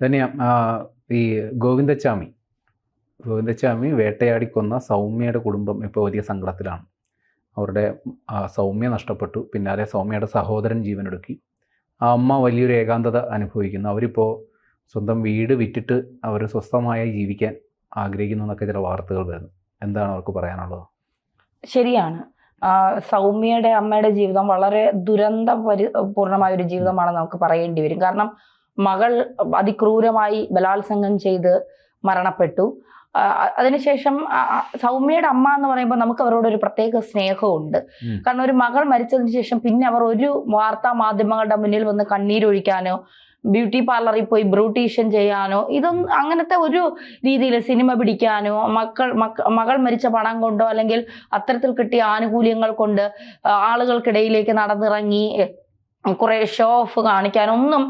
ധന്യ, ഈ ഗോവിന്ദച്ചാമി വേട്ടയാടിക്കൊന്ന സൗമ്യയുടെ കുടുംബം ഇപ്പോൾ വലിയ സങ്കടത്തിലാണ്. അവരുടെ സൗമ്യ നഷ്ടപ്പെട്ടു, പിന്നാലെ സൗമ്യയുടെ സഹോദരൻ ജീവനൊടുക്കി. ആ അമ്മ വലിയൊരു ഏകാന്തത അനുഭവിക്കുന്നു. അവരിപ്പോൾ സ്വന്തം വീട് വിറ്റിട്ട് അവർ സ്വസ്ഥമായി ജീവിക്കാൻ ആഗ്രഹിക്കുന്നു എന്നൊക്കെ ചില വാർത്തകൾ വരുന്നു. എന്താണ് അവർക്ക് പറയാനുള്ളത്? ശരിയാണ്. സൗമ്യയുടെ അമ്മയുടെ ജീവിതം വളരെ പൂർണ്ണമായ ഒരു ജീവിതമാണെന്ന് നമുക്ക് പറയേണ്ടി വരും. കാരണം മകൾ അതിക്രൂരമായി ബലാത്സംഗം ചെയ്ത് മരണപ്പെട്ടു. അതിനുശേഷം സൗമ്യയുടെ അമ്മ എന്ന് പറയുമ്പോൾ നമുക്ക് അവരോട് ഒരു പ്രത്യേക സ്നേഹമുണ്ട്. കാരണം ഒരു മകൾ മരിച്ചതിന് ശേഷം പിന്നെ അവർ ഒരു വാർത്താ മാധ്യമങ്ങളുടെ മുന്നിൽ വന്ന് കണ്ണീരൊഴിക്കാനോ ബ്യൂട്ടി പാർലറിൽ പോയി ബ്യൂട്ടീഷ്യൻ ചെയ്യാനോ ഇതൊന്നും അങ്ങനത്തെ ഒരു രീതിയിൽ സിനിമ പിടിക്കാനോ മകൾ മരിച്ച പണം കൊണ്ടോ അല്ലെങ്കിൽ അത്തരത്തിൽ കിട്ടിയ ആനുകൂല്യങ്ങൾ കൊണ്ട് ആളുകൾക്കിടയിലേക്ക് നടന്നിറങ്ങി കുറെ ഷോ ഓഫ് കാണിക്കാനൊന്നും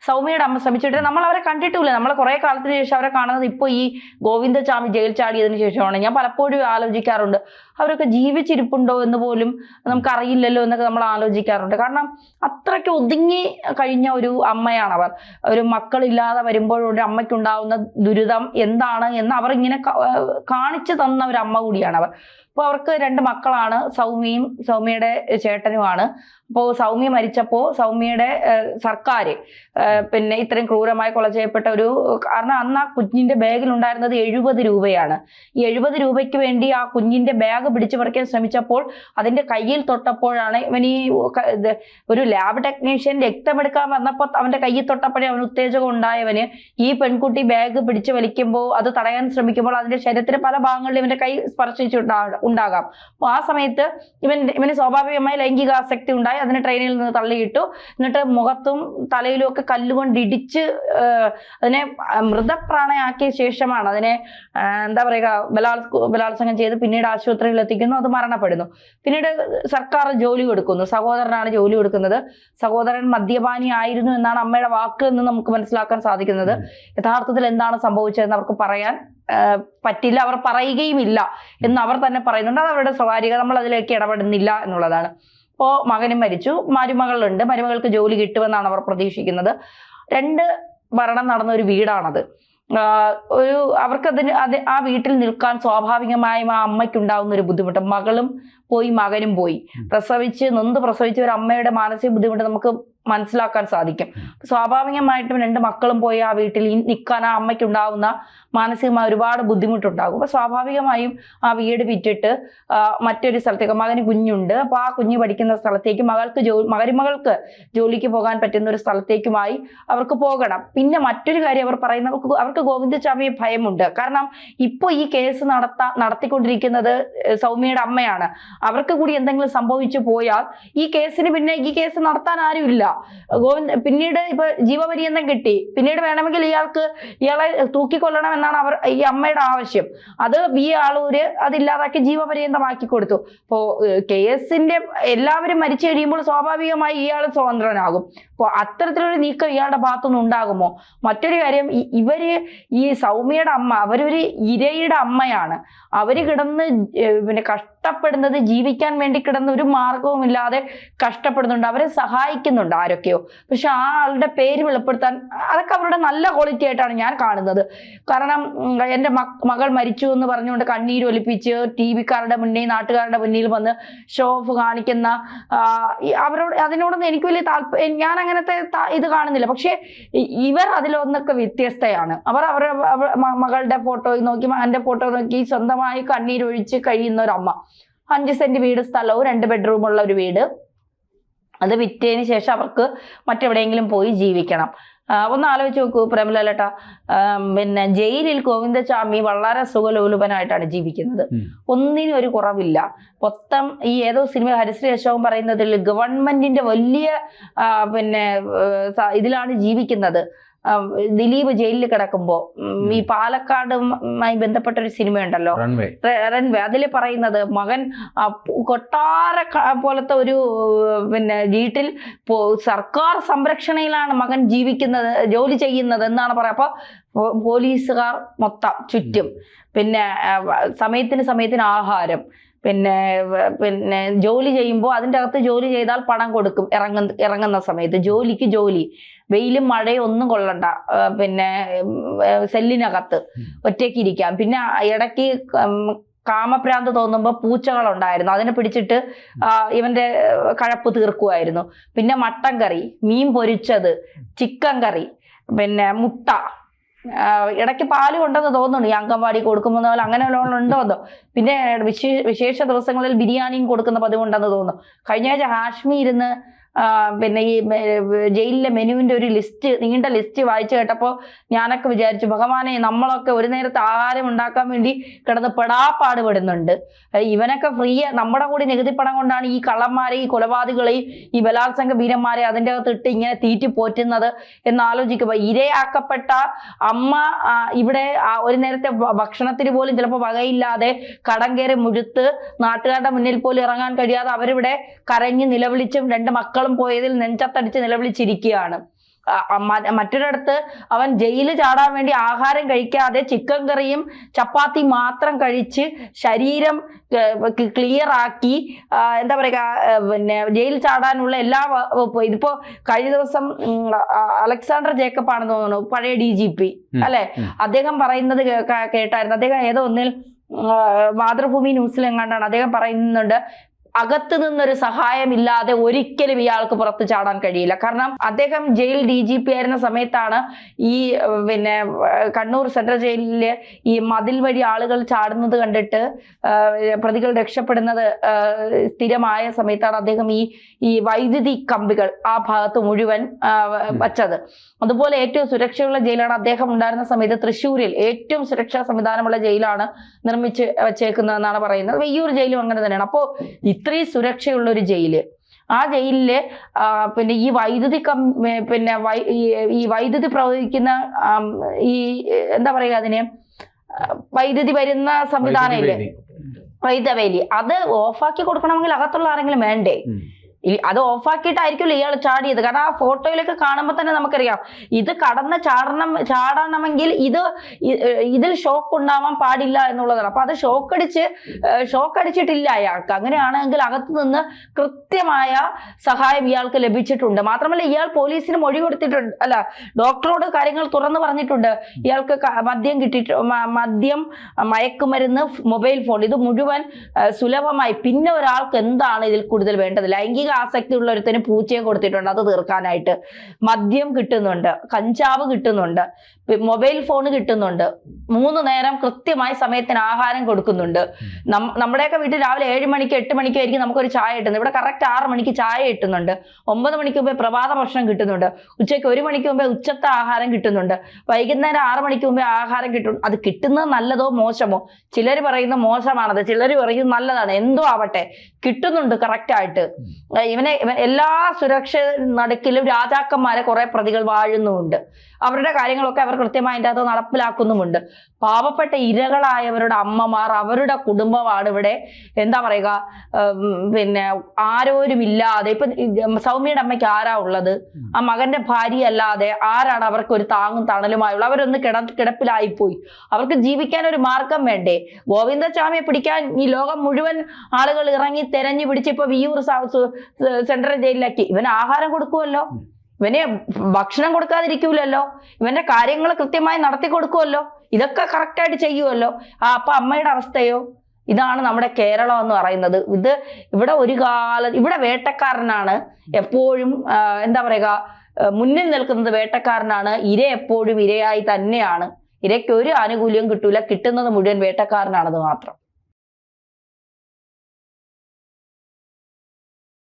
സൗമ്യയുടെ അമ്മ ശ്രമിച്ചിട്ട് നമ്മൾ അവരെ കണ്ടിട്ടില്ല. നമ്മൾ കുറെ കാലത്തിന് ശേഷം അവരെ കാണുന്നത് ഇപ്പോൾ ഈ ഗോവിന്ദച്ചാമി ജയിൽ ചാടിയതിനു ശേഷമാണ്. ഞാൻ പലപ്പോഴും ആലോചിക്കാറുണ്ട്, അവരൊക്കെ ജീവിച്ചിരിപ്പുണ്ടോ എന്ന് പോലും നമുക്കറിയില്ലല്ലോ എന്നൊക്കെ നമ്മൾ ആലോചിക്കാറുണ്ട്. കാരണം അത്രയ്ക്ക് ഒതുങ്ങി കഴിഞ്ഞ ഒരു അമ്മയാണ് അവർ. ഒരു മക്കളില്ലാതെ വരുമ്പോൾ ഒരു അമ്മയ്ക്കുണ്ടാവുന്ന ദുരിതം എന്താണ് എന്ന് അവർ ഇങ്ങനെ കാണിച്ചു തന്ന ഒരു അമ്മ കൂടിയാണ് അവർ. അപ്പോൾ അവർക്ക് 2 മക്കളാണ്, സൗമ്യയും സൗമ്യയുടെ ചേട്ടനുമാണ്. അപ്പോൾ സൗമ്യ മരിച്ചപ്പോൾ സൗമ്യയുടെ സർക്കാർ പിന്നെ ഇത്രയും ക്രൂരമായി കൊല ചെയ്യപ്പെട്ട ഒരു കാരണം അന്ന് ആ കുഞ്ഞിന്റെ ബാഗിലുണ്ടായിരുന്നത് 70 രൂപയാണ്. ഈ 70 രൂപയ്ക്ക് വേണ്ടി ആ കുഞ്ഞിന്റെ ബാഗ് പിടിച്ചു പറിക്കാൻ ശ്രമിച്ചപ്പോൾ അതിന്റെ കയ്യിൽ തൊട്ടപ്പോഴാണ് ഇവൻ ഈ ഒരു ലാബ് ടെക്നീഷ്യൻ രക്തമെടുക്കാൻ വന്നപ്പോൾ അവന്റെ കയ്യിൽ തൊട്ടപ്പോഴേ അവന് ഉത്തേജകം ഉണ്ടായവന് ഈ പെൺകുട്ടി ബാഗ് പിടിച്ചു വലിക്കുമ്പോൾ അത് തടയാൻ ശ്രമിക്കുമ്പോൾ അതിന്റെ ശരീരത്തിന്റെ പല ഭാഗങ്ങളിലും ഇവന്റെ കൈ സ്പർശിച്ചുണ്ടാകാം. അപ്പോൾ ആ സമയത്ത് ഇവന് സ്വാഭാവികമായി ലൈംഗിക ആസക്തി ഉണ്ടായി. അതിനെ ട്രെയിനിൽ നിന്ന് തള്ളിയിട്ടു. എന്നിട്ട് മുഖത്തും തലയിലും ഒക്കെ കല്ലുകൊണ്ട് ഇടിച്ച് അതിനെ മൃതപ്രാണയാക്കിയ ശേഷമാണ് അതിനെ എന്താ പറയുക ബലാത്സംഗം ചെയ്ത് പിന്നീട് ആശുപത്രിയിൽ എത്തിക്കുന്നു. അത് മരണപ്പെടുന്നു. പിന്നീട് സർക്കാർ ജോലി കൊടുക്കുന്നു. സഹോദരനാണ് ജോലി കൊടുക്കുന്നത്. സഹോദരൻ മദ്യപാനി ആയിരുന്നു എന്നാണ് അമ്മയുടെ വാക്ക് എന്ന് നമുക്ക് മനസ്സിലാക്കാൻ സാധിക്കുന്നത്. യഥാർത്ഥത്തിൽ എന്താണ് സംഭവിച്ചതെന്ന് അവർക്ക് പറയാൻ പറ്റില്ല, അവർ പറയുകയുമില്ല എന്ന് അവർ തന്നെ പറയുന്നുണ്ട്. അത് അവരുടെ സ്വകാര്യത, നമ്മൾ അതിലേക്ക് ഇടപെടുന്നില്ല എന്നുള്ളതാണ്. അപ്പോൾ മകനും മരിച്ചു, മരുമകളുണ്ട്, മരുമകൾക്ക് ജോലി കിട്ടുമെന്നാണ് അവർ പ്രതീക്ഷിക്കുന്നത്. 2 മരണം നടന്ന ഒരു വീടാണത്. അവർക്കതിന് ആ വീട്ടിൽ നിൽക്കാൻ സ്വാഭാവികമായും ആ അമ്മയ്ക്കുണ്ടാവുന്ന ഒരു ബുദ്ധിമുട്ട്. മകളും പോയി മകനും പോയി. നൊന്ത് പ്രസവിച്ച ഒരു അമ്മയുടെ മാനസിക ബുദ്ധിമുട്ട് നമുക്ക് മനസ്സിലാക്കാൻ സാധിക്കും. സ്വാഭാവികമായിട്ടും 2 മക്കളും പോയി ആ വീട്ടിൽ നിൽക്കാൻ ആ അമ്മയ്ക്ക് ഉണ്ടാവുന്ന മാനസികമായ ഒരുപാട് ബുദ്ധിമുട്ടുണ്ടാകും. അപ്പൊ സ്വാഭാവികമായും ആ വീട് വിറ്റിട്ട് മറ്റൊരു സ്ഥലത്തേക്ക്, മകന് കുഞ്ഞുണ്ട്, അപ്പൊ ആ കുഞ്ഞ് പഠിക്കുന്ന സ്ഥലത്തേക്ക് മരുമകൾക്ക് ജോലിക്ക് പോകാൻ പറ്റുന്ന ഒരു സ്ഥലത്തേക്കുമായി അവർക്ക് പോകണം. പിന്നെ മറ്റൊരു കാര്യം അവർ പറയുന്നത്, അവർക്ക് ഗോവിന്ദച്ചാമിയെ ഭയമുണ്ട്. കാരണം ഇപ്പോൾ ഈ കേസ് നടത്തിക്കൊണ്ടിരിക്കുന്നത് സൗമ്യയുടെ അമ്മയാണ്. അവർക്ക് കൂടി എന്തെങ്കിലും സംഭവിച്ചു പോയാൽ ഈ കേസ് നടത്താൻ ആരുമില്ല. പിന്നീട് ഇപ്പൊ ജീവപര്യന്തം കിട്ടി, പിന്നീട് വേണമെങ്കിൽ ഇയാളെ തൂക്കിക്കൊല്ലണം എന്നാണ് ഈ അമ്മയുടെ ആവശ്യം. അത് ആളൂര് അതില്ലാതാക്കി ജീവപര്യന്തമാക്കി കൊടുത്തു. അപ്പോ കേസിന്റെ എല്ലാവരും മരിച്ചു കഴിയുമ്പോൾ സ്വാഭാവികമായി ഇയാൾ സ്വതന്ത്രനാകും. അപ്പോൾ അത്തരത്തിലൊരു നീക്കം ഇയാളുടെ ഭാഗത്തുനിന്ന് ഉണ്ടാകുമോ? മറ്റൊരു കാര്യം, ഈ സൗമ്യയുടെ അമ്മ അവരൊരു ഇരയുടെ അമ്മയാണ്. അവര് കിടന്ന് പിന്നെ കഷ്ടപ്പെടുന്നത്, ജീവിക്കാൻ വേണ്ടി കിടന്ന് ഒരു മാർഗവുമില്ലാതെ കഷ്ടപ്പെടുന്നുണ്ട്. അവരെ സഹായിക്കുന്നുണ്ട് ആരൊക്കെയോ. പക്ഷെ ആ ആളുടെ പേര് വെളിപ്പെടുത്താൻ അതൊക്കെ അവരുടെ നല്ല ക്വാളിറ്റി ആയിട്ടാണ് ഞാൻ കാണുന്നത്. കാരണം എൻ്റെ മകൾ മരിച്ചു എന്ന് പറഞ്ഞുകൊണ്ട് കണ്ണീരൊലിപ്പിച്ച് TV-ക്കാരുടെ മുന്നിൽ, നാട്ടുകാരുടെ മുന്നിൽ വന്ന് ഷോ ഓഫ് കാണിക്കുന്ന അതിനോടൊന്നും എനിക്ക് വലിയ ഞാൻ അങ്ങനത്തെ ഇത് കാണുന്നില്ല. പക്ഷെ ഇവർ അതിലൊന്നൊക്കെ വ്യത്യസ്തയാണ്. അവരുടെ മകളുടെ ഫോട്ടോ നോക്കി, മകന്റെ ഫോട്ടോ നോക്കി സ്വന്തമായി കണ്ണീരൊഴിച്ച് കഴിയുന്ന ഒരു അമ്മ. 5 സെന്റ് വീട് സ്ഥലവും 2 ബെഡ്റൂമുള്ള ഒരു വീട്, അത് വിറ്റതിന് ശേഷം അവർക്ക് മറ്റെവിടെയെങ്കിലും പോയി ജീവിക്കണം. ഒന്ന് ആലോചിച്ച് നോക്കൂ പ്രേമലലേട്ടാ, പിന്നെ ജയിലിൽ ഗോവിന്ദച്ചാമി വളരെ സുഖലോലുപനായിട്ടാണ് ജീവിക്കുന്നത്. ഒന്നിനും ഒരു കുറവില്ല. മൊത്തം ഈ ഏതോ സിനിമ ഹരിശ്രീ അശോകൻ പറയുന്നതിൽ ഗവൺമെന്റിന്റെ വലിയ ഇതിലാണ് ജീവിക്കുന്നത്. ദിലീപ് ജയിലിൽ കിടക്കുമ്പോ ഈ പാലക്കാടുമായി ബന്ധപ്പെട്ട ഒരു സിനിമയുണ്ടല്ലോ, റൺവേ, അതിൽ പറയുന്നത് മകൻ കൊട്ടാര പോലത്തെ ഒരു വീട്ടിൽ സർക്കാർ സംരക്ഷണയിലാണ് മകൻ ജീവിക്കുന്നത്, ജോലി ചെയ്യുന്നത് എന്നാണ് പറയാ. അപ്പൊ പോലീസുകാർ മൊത്തം ചുറ്റും, പിന്നെ സമയത്തിന് ആഹാരം, പിന്നെ ജോലി ചെയ്യുമ്പോൾ അതിൻ്റെ അകത്ത് ജോലി ചെയ്താൽ പണം കൊടുക്കും, ഇറങ്ങുന്ന സമയത്ത് ജോലിക്ക് ജോലി. വെയിലും മഴയും ഒന്നും കൊള്ളണ്ട, പിന്നെ സെല്ലിനകത്ത് ഒറ്റയ്ക്ക് ഇരിക്കാം. പിന്നെ ഇടയ്ക്ക് കാമഭ്രാന്ത് തോന്നുമ്പോൾ പൂച്ചകളുണ്ടായിരുന്നു, അതിനെ പിടിച്ചിട്ട് ഇവന്റെ കഴപ്പ് തീർക്കുമായിരുന്നു. പിന്നെ മട്ടൻ കറി, മീൻ പൊരിച്ചത്, ചിക്കൻ കറി, പിന്നെ മുട്ട, ഇടയ്ക്ക് പാല് കൊണ്ടെന്ന് തോന്നുന്നു ഈ അംഗൻവാടി കൊടുക്കുമ്പോൾ പോലെ, അങ്ങനെ ഉണ്ടോന്നോ. പിന്നെ വിശേഷ ദിവസങ്ങളിൽ ബിരിയാണിയും കൊടുക്കുന്ന പതിവുണ്ടെന്ന് തോന്നുന്നു. കഴിഞ്ഞ ആഴ്ച ഹാഷ്മി ഇരുന്ന് പിന്നെ ഈ ജയിലിലെ മെനുവിന്റെ ഒരു ലിസ്റ്റ്, നീണ്ട ലിസ്റ്റ് വായിച്ചു കേട്ടപ്പോൾ ഞാനൊക്കെ വിചാരിച്ചു, ഭഗവാനെ, നമ്മളൊക്കെ ഒരു നേരത്തെ ആഹാരം ഉണ്ടാക്കാൻ വേണ്ടി കിടന്ന് പെടാപ്പാടുപെടുന്നുണ്ട്. ഇവനൊക്കെ നമ്മുടെ കൂടി നികുതി പണം കൊണ്ടാണ് ഈ കള്ളന്മാരെ, ഈ കൊലപാതകളെയും ഈ ബലാത്സംഗ വീരന്മാരെ അതിൻ്റെ അകത്തിട്ട് ഇങ്ങനെ തീറ്റി പോറ്റുന്നത് എന്നാലോചിക്കുമ്പോൾ, ഇരയാക്കപ്പെട്ട അമ്മ ഇവിടെ ഒരു നേരത്തെ ഭക്ഷണത്തിന് പോലും ചിലപ്പോൾ വകയില്ലാതെ കടം കയറി മുഴുത്ത് നാട്ടുകാരുടെ മുന്നിൽ പോലും ഇറങ്ങാൻ കഴിയാതെ അവരിവിടെ കരഞ്ഞ് നിലവിളിച്ചും 2 മക്കളും പോയതിൽ നെഞ്ചത്തടിച്ച് നിലവിളിച്ചിരിക്കുകയാണ്. മറ്റൊരിടത്ത് അവൻ ജയിലിൽ ചാടാൻ വേണ്ടി ആഹാരം കഴിക്കാതെ ചിക്കൻ കറിയും ചപ്പാത്തി മാത്രം കഴിച്ച് ശരീരം ക്ലിയർ ആക്കി, എന്താ പറയുക, പിന്നെ ജയിലിൽ ചാടാനുള്ള എല്ലാ ഇതിപ്പോ കഴിഞ്ഞ ദിവസം അലക്സാണ്ടർ ജേക്കബ് ആണെന്ന് തോന്നുന്നു, പഴയ DGP അല്ലെ, അദ്ദേഹം പറയുന്നത് കേട്ടായിരുന്നു. അദ്ദേഹം ഏതോ ഒന്നിൽ മാതൃഭൂമി ന്യൂസിൽ എങ്ങാണ്ടാണ് അദ്ദേഹം പറയുന്നുണ്ട്, അകത്ത് നിന്നൊരു സഹായമില്ലാതെ ഒരിക്കലും ഇയാൾക്ക് പുറത്ത് ചാടാൻ കഴിയില്ല. കാരണം അദ്ദേഹം ജയിൽ DGP ആയിരുന്ന സമയത്താണ് ഈ പിന്നെ കണ്ണൂർ സെൻട്രൽ ജയിലില് ഈ മതിൽ വഴി ആളുകൾ ചാടുന്നത് കണ്ടിട്ട് പ്രതികൾ രക്ഷപ്പെടുന്നത് സ്ഥിരമായ സമയത്താണ് അദ്ദേഹം ഈ വൈദ്യുതി കമ്പികൾ ആ ഭാഗത്ത് മുഴുവൻ വച്ചത്. അതുപോലെ ഏറ്റവും സുരക്ഷയുള്ള ജയിലാണ് അദ്ദേഹം ഉണ്ടായിരുന്ന സമയത്ത് തൃശ്ശൂരിൽ ഏറ്റവും സുരക്ഷാ സംവിധാനമുള്ള ജയിലാണ് നിർമ്മിച്ച് വച്ചേക്കുന്നതെന്നാണ് പറയുന്നത്. വെയ്യൂർ ജയിലും അങ്ങനെ തന്നെയാണ്. അപ്പോൾ ഇത്രയും സുരക്ഷയുള്ള ഒരു ജയില്, ആ ജയിലില് പിന്നെ ഈ വൈദ്യുതി പിന്നെ ഈ വൈദ്യുതി പ്രവഹിക്കുന്ന ഈ എന്താ പറയുക അതിന്, വൈദ്യുതി വരുന്ന സംവിധാനമില്ലേ, വൈദ്യുതവേലി, അത് ഓഫാക്കി കൊടുക്കണമെങ്കിൽ അകത്തുള്ള ആരെങ്കിലും വേണ്ടേ? അത് ഓഫാക്കിയിട്ടായിരിക്കുമല്ലോ ഇയാൾ ചാടിയത്. കാരണം ആ ഫോട്ടോയിലൊക്കെ കാണുമ്പോൾ തന്നെ നമുക്കറിയാം ഇത് കടന്ന് ചാടണമെങ്കിൽ ഇതിൽ ഷോക്ക് ഉണ്ടാവാൻ പാടില്ല എന്നുള്ളതാണ്. അപ്പൊ അത് ഷോക്ക് അടിച്ചിട്ടില്ല അയാൾക്ക്. അങ്ങനെയാണെങ്കിൽ അകത്ത് നിന്ന് കൃത്യമായ സഹായം ഇയാൾക്ക് ലഭിച്ചിട്ടുണ്ട്. മാത്രമല്ല ഇയാൾ പോലീസിന് മൊഴി കൊടുത്തിട്ടുണ്ട്, അല്ല ഡോക്ടറോട് കാര്യങ്ങൾ തുറന്നു പറഞ്ഞിട്ടുണ്ട്. ഇയാൾക്ക് മദ്യം, മയക്കുമരുന്ന്, മൊബൈൽ ഫോൺ, ഇത് മുഴുവൻ സുലഭമായി. പിന്നെ ഒരാൾക്ക് എന്താണ് ഇതിൽ കൂടുതൽ വേണ്ടത്? ലൈംഗിക ആസക്തി ഉള്ള ഒരുത്തിന് പൂച്ചയെ കൊടുത്തിട്ടുണ്ട് അത് തീർക്കാനായിട്ട്. മദ്യം കിട്ടുന്നുണ്ട്, കഞ്ചാവ് കിട്ടുന്നുണ്ട്, മൊബൈൽ ഫോൺ കിട്ടുന്നുണ്ട്, 3 നേരം കൃത്യമായി സമയത്തിന് ആഹാരം കൊടുക്കുന്നുണ്ട്. നമ്മുടെയൊക്കെ വീട്ടിൽ രാവിലെ 7 മണിക്ക് 8 മണിക്ക് ആയിരിക്കും നമുക്കൊരു ചായ കിട്ടുന്നത്. ഇവിടെ കറക്റ്റ് 6 മണിക്ക് ചായ കിട്ടുന്നുണ്ട്. 9 മണിക്ക് മുമ്പേ പ്രഭാത ഭക്ഷണം കിട്ടുന്നുണ്ട്. ഉച്ചയ്ക്ക് 1 മണിക്ക് മുമ്പേ ഉച്ചത്തെ ആഹാരം കിട്ടുന്നുണ്ട്. വൈകുന്നേരം 6 മണിക്ക് മുമ്പേ ആഹാരം കിട്ടും. അത് കിട്ടുന്നത് നല്ലതോ മോശമോ? ചിലർ പറയുന്ന മോശമാണത്, ചിലർ പറയുന്നത് നല്ലതാണ്. എന്തോ ആവട്ടെ, കിട്ടുന്നുണ്ട് കറക്റ്റായിട്ട്. ഇവൻ എല്ലാ സുരക്ഷ നടുക്കിലും രാജാക്കന്മാരെ കുറെ പ്രതികൾ വാഴുന്നുമുണ്ട്. അവരുടെ കാര്യങ്ങളൊക്കെ അവർ കൃത്യമായി അതിൻ്റെ അകത്ത് നടപ്പിലാക്കുന്നുമുണ്ട്. പാവപ്പെട്ട ഇരകളായവരുടെ അമ്മമാർ, അവരുടെ കുടുംബമാണ് ഇവിടെ എന്താ പറയുക, പിന്നെ ആരോരുമില്ലാതെ. ഇപ്പൊ സൗമ്യയുടെ അമ്മയ്ക്ക് ആരാ ഉള്ളത്? ആ മകന്റെ ഭാര്യ അല്ലാതെ ആരാണ് അവർക്ക് ഒരു താങ്ങും തണലുമായുള്ളത്? അവരൊന്ന് കിടപ്പിലായിപ്പോയി. അവർക്ക് ജീവിക്കാൻ ഒരു മാർഗം വേണ്ടേ? ഗോവിന്ദസ്വാമിയെ പിടിക്കാൻ ഈ ലോകം മുഴുവൻ ആളുകൾ ഇറങ്ങി തെരഞ്ഞു പിടിച്ച് ഇപ്പൊ വിയ്യൂർ സെൻട്രൽ ജയിലിലാക്കി. ഇവന് ആഹാരം കൊടുക്കുമല്ലോ, ഇവനെ ഭക്ഷണം കൊടുക്കാതിരിക്കൂലല്ലോ, ഇവന്റെ കാര്യങ്ങൾ കൃത്യമായി നടത്തി കൊടുക്കുമല്ലോ, ഇതൊക്കെ കറക്റ്റായിട്ട് ചെയ്യുമല്ലോ. അപ്പൊ അമ്മയുടെ അവസ്ഥയോ? ഇതാണ് നമ്മുടെ കേരളം എന്ന് പറയുന്നത്. ഇവിടെ ഒരു ഇവിടെ വേട്ടക്കാരനാണ് എപ്പോഴും, എന്താ പറയുക, മുന്നിൽ നിൽക്കുന്നത് വേട്ടക്കാരനാണ്. ഇര എപ്പോഴും ഇരയായി തന്നെയാണ്. ഇരയ്ക്ക് ഒരു ആനുകൂല്യം കിട്ടൂല, കിട്ടുന്നത് മുഴുവൻ വേട്ടക്കാരനാണത് മാത്രം.